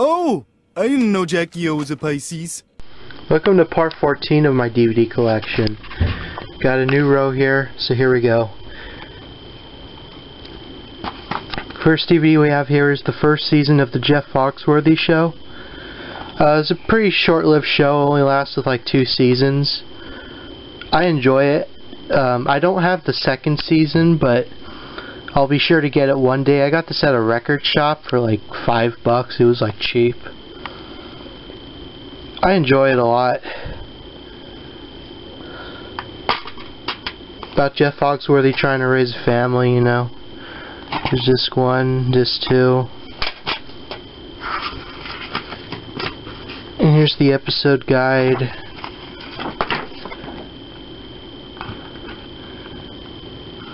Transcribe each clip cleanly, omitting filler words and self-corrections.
Oh, I didn't know Jackie was a Pisces. Welcome to part 14 of my DVD collection. Got a new row here, so here we go. First DVD we have here is the first season of the Jeff Foxworthy Show. It was a pretty short-lived show, only lasted like 2 seasons. I enjoy it. I don't have the second season, but I'll be sure to get it one day. I got this at a record shop for like $5. It was like cheap. I enjoy it a lot. About Jeff Foxworthy trying to raise a family, you know. There's disc 1, disc 2. And here's the episode guide.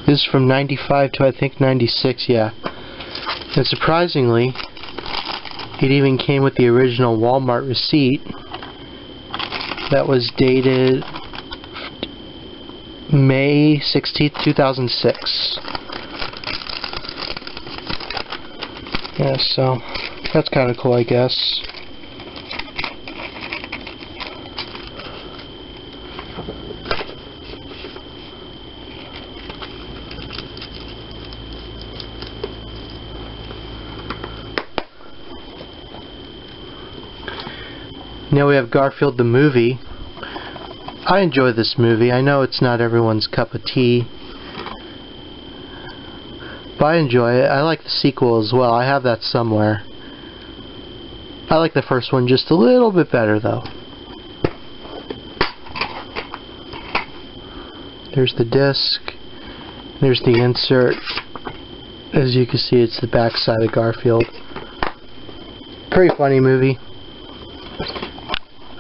This is from 95 to I think 96, yeah. And surprisingly, it even came with the original Walmart receipt that was dated May 16th, 2006. Yeah, so that's kind of cool, I guess. Now we have Garfield the movie. I enjoy this movie. I know it's not everyone's cup of tea, but I enjoy it. I like the sequel as well. I have that somewhere. I like the first one just a little bit better though. There's the disc. There's the insert. As you can see, it's the back side of Garfield. Pretty funny movie.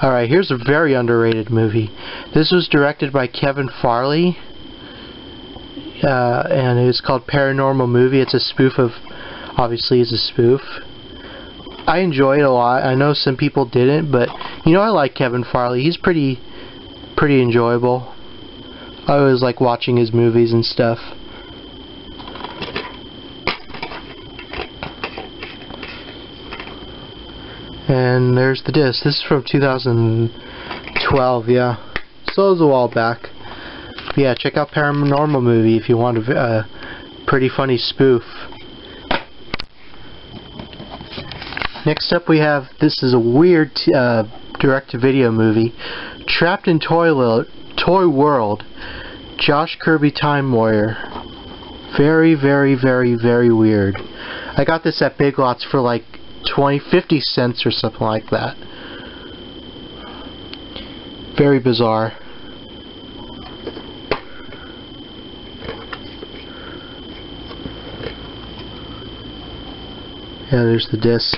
Alright, here's a very underrated movie. This was directed by Kevin Farley, and it's called Paranormal Movie. It's a spoof of, obviously it's a spoof. I enjoy it a lot. I know some people didn't, but you know, I like Kevin Farley. He's pretty enjoyable. I always like watching his movies and stuff. And there's the disc. This is from 2012, yeah. So it was a while back. But yeah, check out Paranormal Movie if you want a pretty funny spoof. Next up we have, this is a weird direct-to-video movie. Trapped in Toy World. Josh Kirby Time Warrior. Very, very, very, very weird. I got this at Big Lots for like 50 cents or something like that. Very bizarre. Yeah, there's the disc.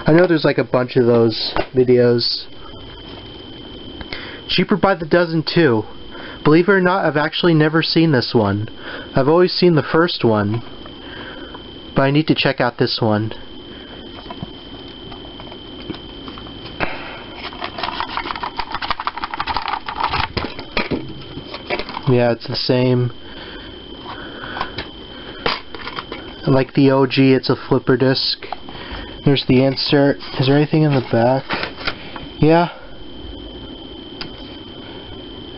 I know there's like a bunch of those videos. Cheaper by the dozen too. Believe it or not, I've actually never seen this one. I've always seen the first one, but I need to check out this one. Yeah, it's the same. Like the OG, it's a flipper disc. There's the insert. Is there anything in the back? Yeah.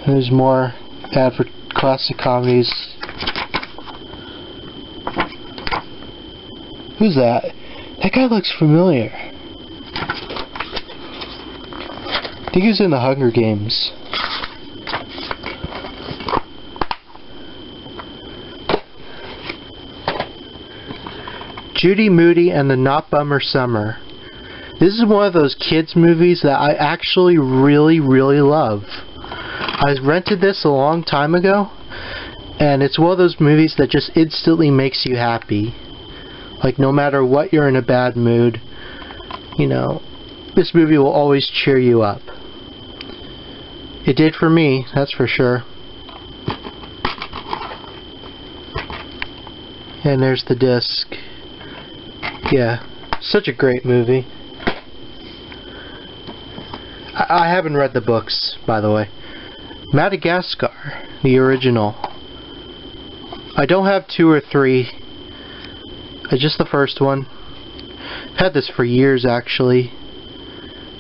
There's more ad for classic comedies. Who's that? That guy looks familiar. I think he was in the Hunger Games. Judy Moody and the Not Bummer Summer. This is one of those kids movies that I actually really love. I rented this a long time ago, and it's one of those movies that just instantly makes you happy. Like, no matter what you're in a bad mood, you know, this movie will always cheer you up. It did for me, that's for sure. And there's the disc. Yeah, such a great movie. I haven't read the books, by the way. Madagascar, the original. I don't have 2 or 3. Just the first one. Had this for years, actually.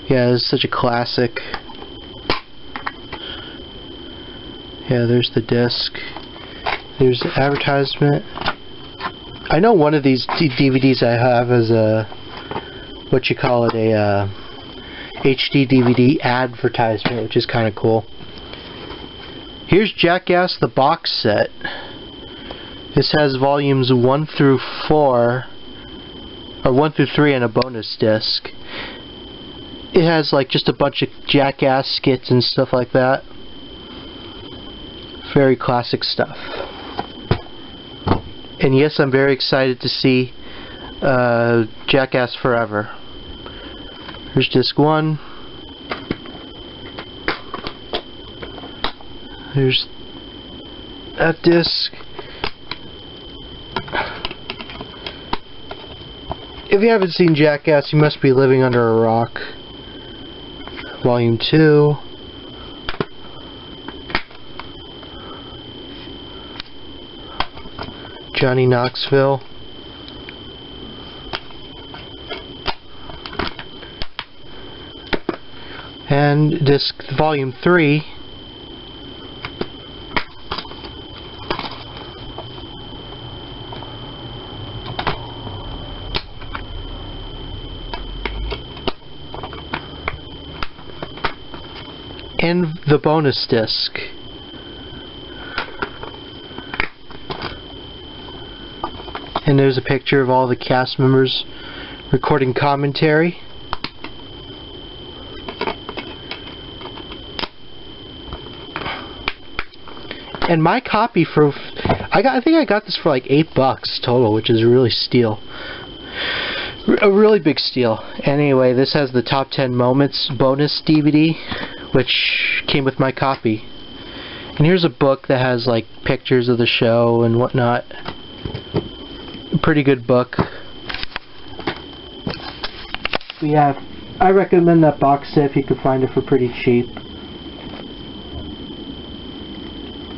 Yeah, it's such a classic. Yeah, there's the disc. There's the advertisement. I know one of these DVDs I have is a, what you call it, a HD DVD advertisement, which is kind of cool. Here's Jackass, the box set. This has volumes 1 through 4, or 1 through 3, and a bonus disc. It has like just a bunch of Jackass skits and stuff like that. Very classic stuff. And yes, I'm very excited to see Jackass Forever. Here's disc 1. There's that disc. If you haven't seen Jackass, you must be living under a rock. Volume 2. Johnny Knoxville. And disc volume 3. And the bonus disc. And there's a picture of all the cast members recording commentary. And my copy for I think I got this for like $8 total, which is really steal. A really big steal. Anyway, this has the top 10 moments bonus DVD, which came with my copy. And here's a book that has like pictures of the show and whatnot. A pretty good book. But yeah, I recommend that box set if you could find it for pretty cheap.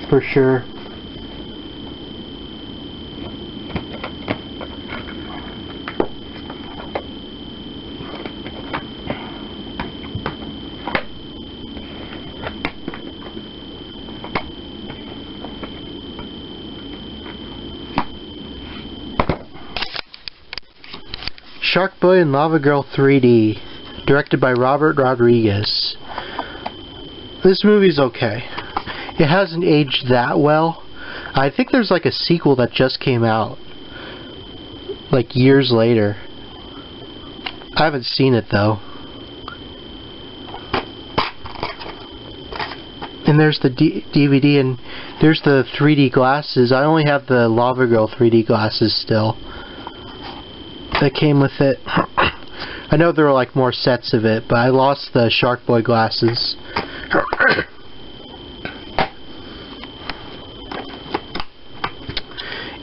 For sure. Sharkboy and Lava Girl 3D, directed by Robert Rodriguez. This movie's okay. It hasn't aged that well. I think there's like a sequel that just came out, like years later. I haven't seen it though. And there's the DVD, and there's the 3D glasses. I only have the Lava Girl 3D glasses still. That came with it. I know there were like more sets of it, but I lost the Sharkboy glasses.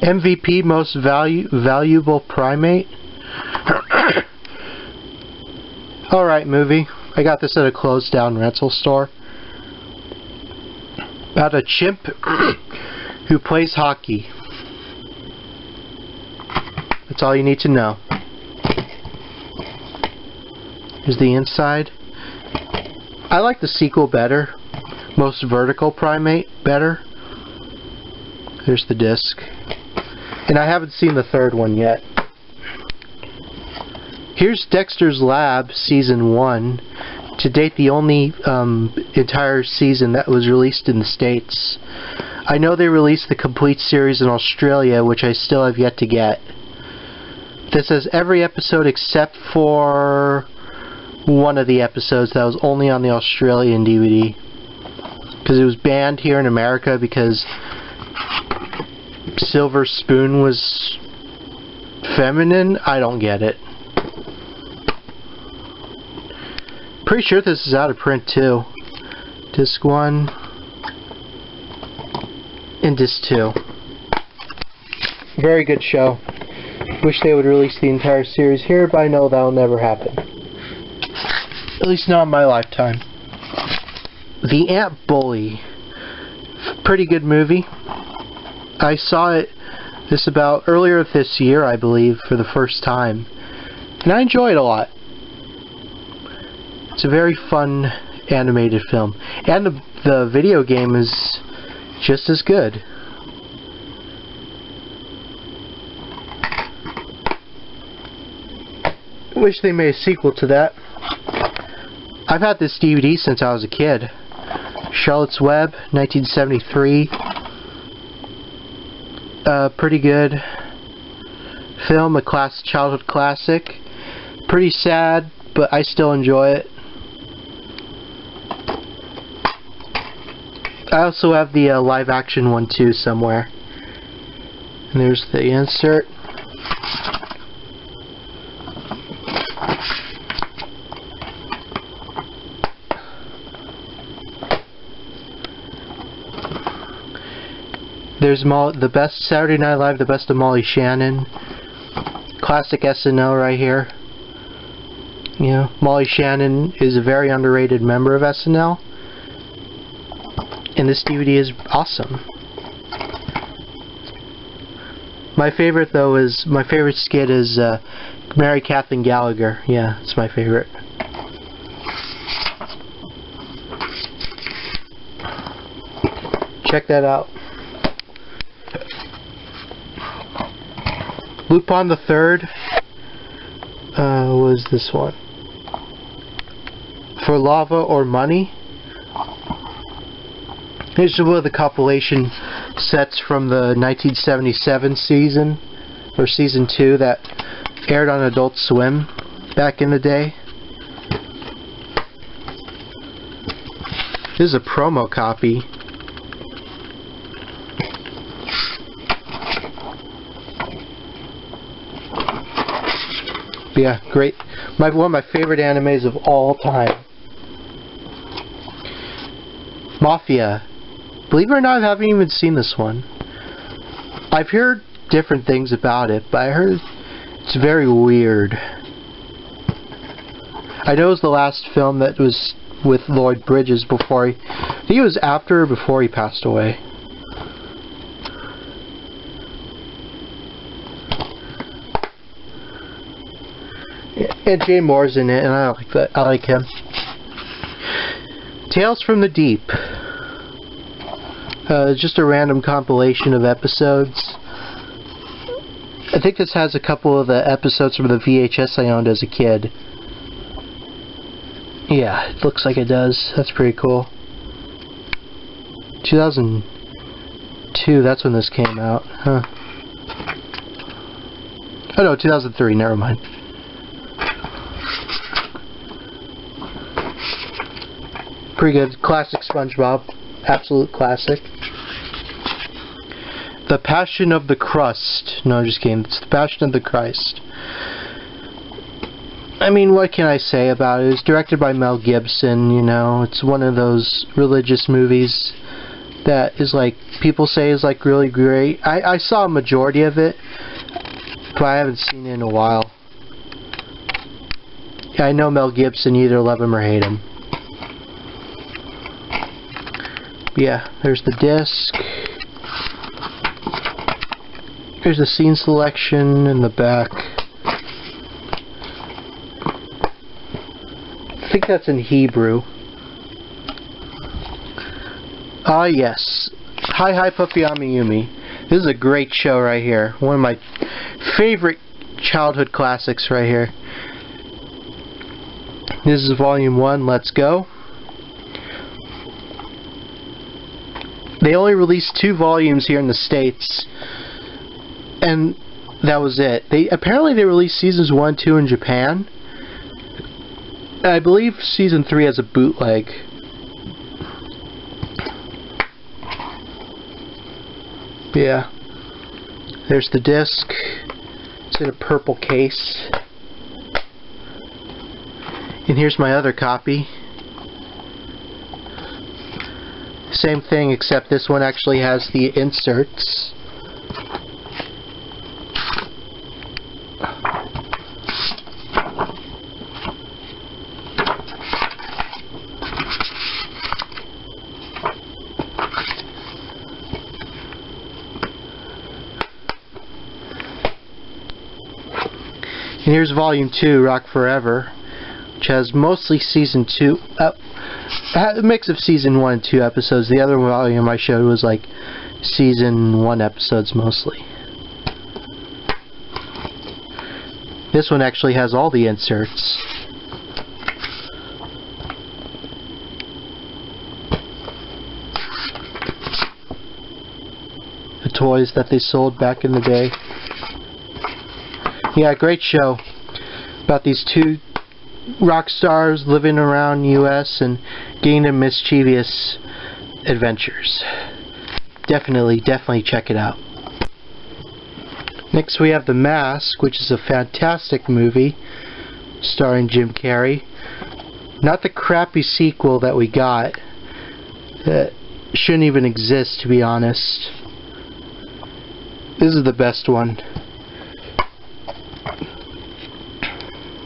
MVP, most valuable primate. Alright, movie. I got this at a closed down rental store. About a chimp who plays hockey. That's all you need to know. Here's the inside. I like the sequel better. Most vertical primate better. There's the disc. And I haven't seen the third one yet. Here's Dexters Lab Season 1. To date, the only entire season that was released in the States. I know they released the complete series in Australia, which I still have yet to get. This has every episode except for one of the episodes that was only on the Australian DVD. Because it was banned here in America because Silver Spoon was feminine. I don't get it. Pretty sure this is out of print too. Disc 1 and Disc 2. Very good show. Wish they would release the entire series here, but I know that'll never happen. At least not in my lifetime. The Ant Bully. Pretty good movie. I saw it earlier this year, I believe, for the first time. And I enjoy it a lot. It's a very fun animated film. And the video game is just as good. I wish they made a sequel to that. I've had this DVD since I was a kid. Charlotte's Web, 1973. Pretty good film, a childhood classic. Pretty sad, but I still enjoy it. I also have the live action one too somewhere. And there's the insert. There's the best Saturday Night Live, the best of Molly Shannon. Classic SNL right here. You know, Molly Shannon is a very underrated member of SNL. And this DVD is awesome. My favorite though is, my favorite skit is Mary Kathleen Gallagher. Yeah, it's my favorite. Check that out. Lupin the Third was this one. For Lava or Money. Here's one of the compilation sets from the 1977 season, or season 2, that aired on Adult Swim back in the day. This is a promo copy. Yeah, great. One of my favorite animes of all time. Mafia. Believe it or not, I haven't even seen this one. I've heard different things about it, but I heard it's very weird. I know it was the last film that was with Lloyd Bridges before I think it was after or before he passed away. And Jay Moore's in it, and I like that. I like him. Tales from the Deep. Just a random compilation of episodes. I think this has a couple of the episodes from the VHS I owned as a kid. Yeah, it looks like it does. That's pretty cool. 2002, that's when this came out. Huh. Oh no, 2003, never mind. Pretty good. Classic SpongeBob. Absolute classic. The Passion of the Crust. No, I'm just kidding. It's The Passion of the Christ. I mean, what can I say about it? It's directed by Mel Gibson, you know. It's one of those religious movies that is like, people say is like really great. I saw a majority of it, but I haven't seen it in a while. I know Mel Gibson, you either love him or hate him. Yeah, there's the disc. Here's the scene selection in the back. I think that's in Hebrew. Ah yes. Hi Hi Puppy Amiyumi. This is a great show right here. One of my favorite childhood classics right here. This is volume 1, let's go. They only released 2 volumes here in the States, and that was it. Apparently they released seasons 1 and 2 in Japan. I believe season 3 has a bootleg. Yeah. There's the disc. It's in a purple case. And here's my other copy. Same thing, except this one actually has the inserts. And here's Volume 2, Rock Forever, which has mostly Season 2, a mix of Season 1 and 2 episodes. The other volume I showed was like Season 1 episodes mostly. This one actually has all the inserts. The toys that they sold back in the day. Yeah, great show about these two rock stars living around US and getting into mischievous adventures. Definitely check it out. Next we have The Mask, which is a fantastic movie starring Jim Carrey. Not the crappy sequel that we got that shouldn't even exist, to be honest. This is the best one.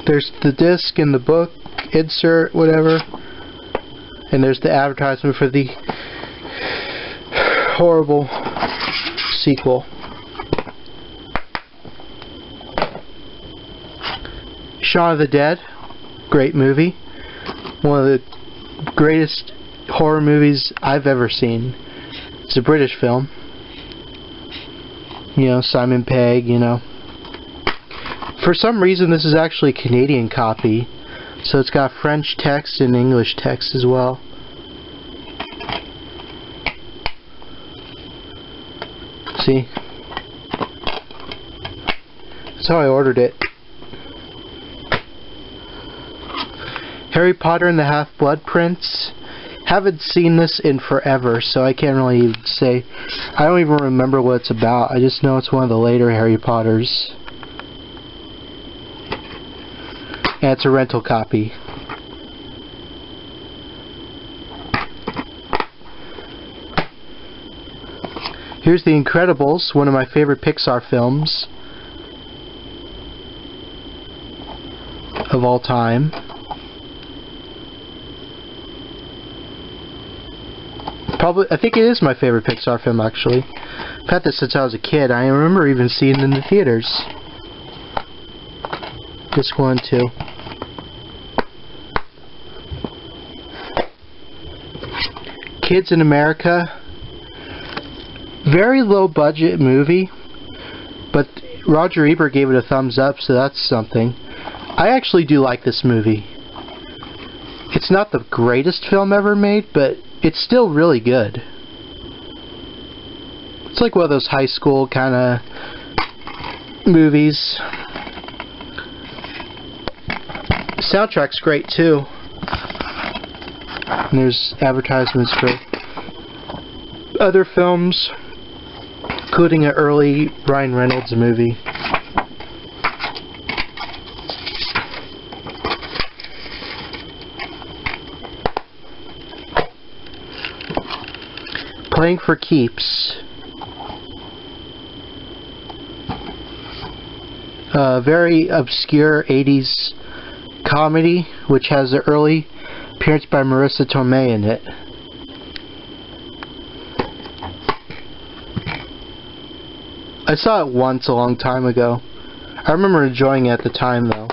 There's the disc and the book, insert, whatever. And there's the advertisement for the horrible sequel. Shaun of the Dead, great movie. One of the greatest horror movies I've ever seen. It's a British film. You know, Simon Pegg, you know. For some reason this is actually a Canadian copy, so it's got French text and English text as well. See? That's how I ordered it. Harry Potter and the Half-Blood Prince. Haven't seen this in forever, so I can't really say. I don't even remember what it's about. I just know it's one of the later Harry Potters. And it's a rental copy. Here's The Incredibles, one of my favorite Pixar films of all time. I think it is my favorite Pixar film, actually. I've had this since I was a kid. I remember even seeing it in the theaters. Disc 1 and 2. Kids in America. Very low budget movie, but Roger Ebert gave it a thumbs up, so that's something. I actually do like this movie. It's not the greatest film ever made, but it's still really good. It's like one of those high school kind of movies. The soundtrack's great too. And there's advertisements for other films, including an early Ryan Reynolds movie. Playing for Keeps. A very obscure 80s comedy, which has an early appearance by Marissa Tomei in it. I saw it once a long time ago. I remember enjoying it at the time, though.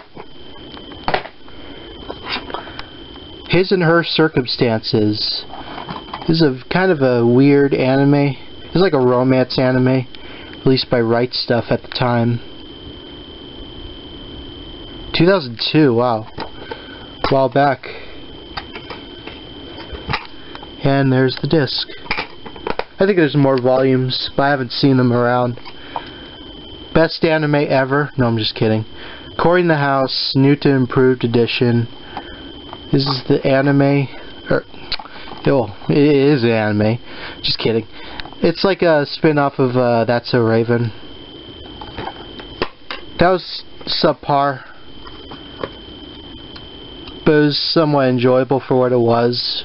His and Her Circumstances. This is a kind of a weird anime. It's like a romance anime, released by Right Stuff at the time. 2002, wow. A while back. And there's the disc. I think there's more volumes, but I haven't seen them around. Best anime ever? No, I'm just kidding. Cory in the House, new to improved edition. This is the anime. Oh, it is an anime. Just kidding. It's like a spin-off of That's So Raven. That was subpar, but it was somewhat enjoyable for what it was.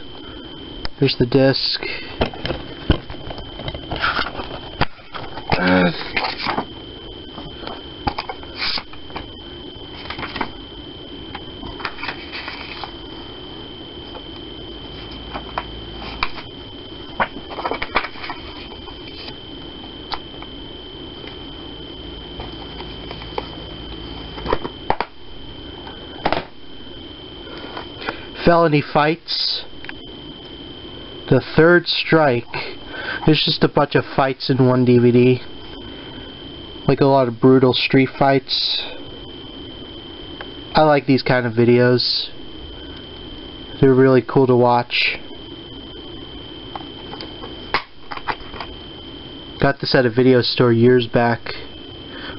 Here's the disc. Felony Fights. The Third Strike. There's just a bunch of fights in one DVD. Like a lot of brutal street fights. I like these kind of videos. They're really cool to watch. Got this at a video store years back.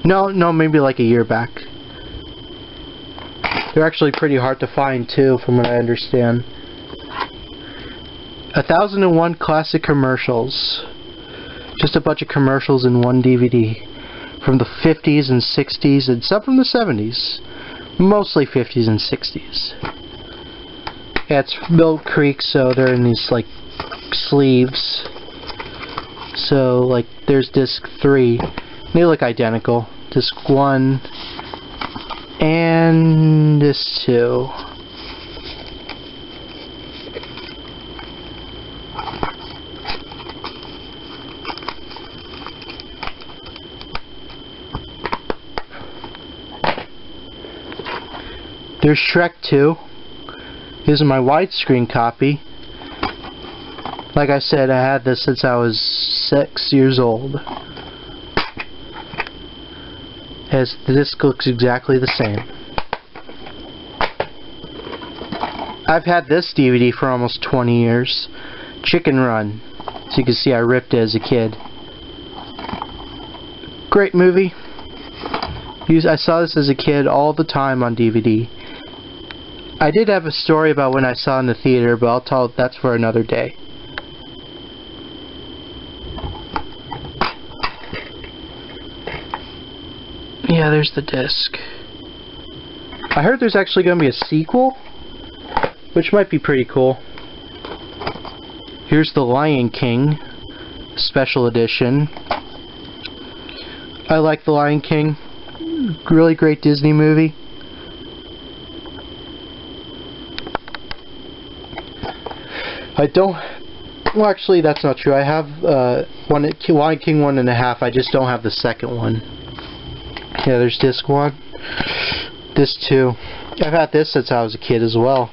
No, maybe like a year back. They're actually pretty hard to find too, from what I understand. 1001 Classic Commercials. Just a bunch of commercials in one DVD. From the 50s and 60s, and some from the 70s. Mostly 50s and 60s. Yeah, it's Milk Creek, so they're in these, like, sleeves. So, like, there's disc 3. They look identical. Disc 1. And disc 2. There's Shrek 2. This is my widescreen copy. Like I said, I had this since I was 6 years old. As the disc looks exactly the same. I've had this DVD for almost 20 years. Chicken Run. So you can see I ripped it as a kid. Great movie. I saw this as a kid all the time on DVD. I did have a story about when I saw it in the theater, but I'll tell that's for another day. Yeah, there's the disc. I heard there's actually going to be a sequel, which might be pretty cool. Here's The Lion King Special Edition. I like The Lion King. Really great Disney movie. I don't... Well, actually, that's not true. I have Lion King 1.5. I just don't have the second one. Yeah, there's disc 1. Disc 2. I've had this since I was a kid as well.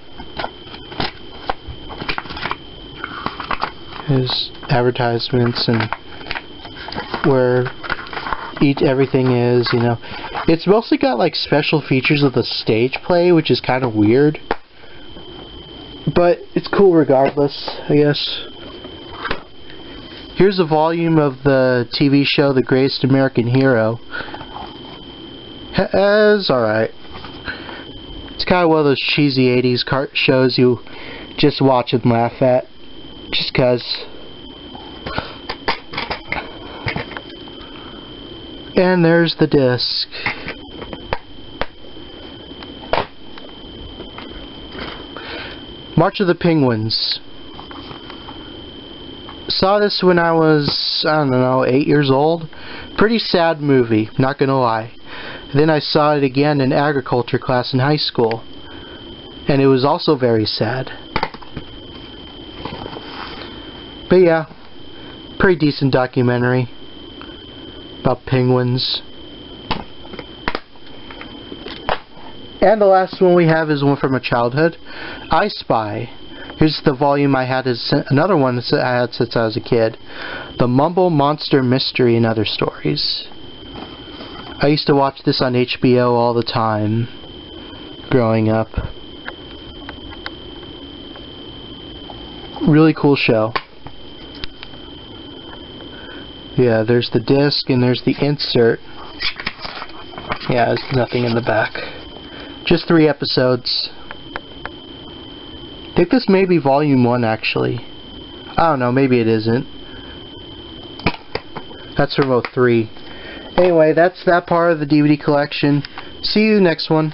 There's advertisements and where everything is, you know. It's mostly got like special features of the stage play, which is kind of weird. But it's cool regardless, I guess. Here's a volume of the TV show The Greatest American Hero. It's alright. It's kind of one of those cheesy 80s shows you just watch and laugh at. Just cause. And there's the disc. March of the Penguins. Saw this when I was, I don't know, 8 years old. Pretty sad movie, not gonna lie. Then I saw it again in agriculture class in high school. And it was also very sad. But yeah, pretty decent documentary about penguins. And the last one we have is one from my childhood, I Spy. Here's the volume I had, another one that I had since I was a kid. The Mumble Monster Mystery and Other Stories. I used to watch this on HBO all the time, growing up. Really cool show. Yeah, there's the disc and there's the insert. Yeah, there's nothing in the back. Just 3 episodes. I think this may be volume 1 actually. I don't know, maybe it isn't. That's from 03. Anyway, that's that part of the DVD collection. See you next one.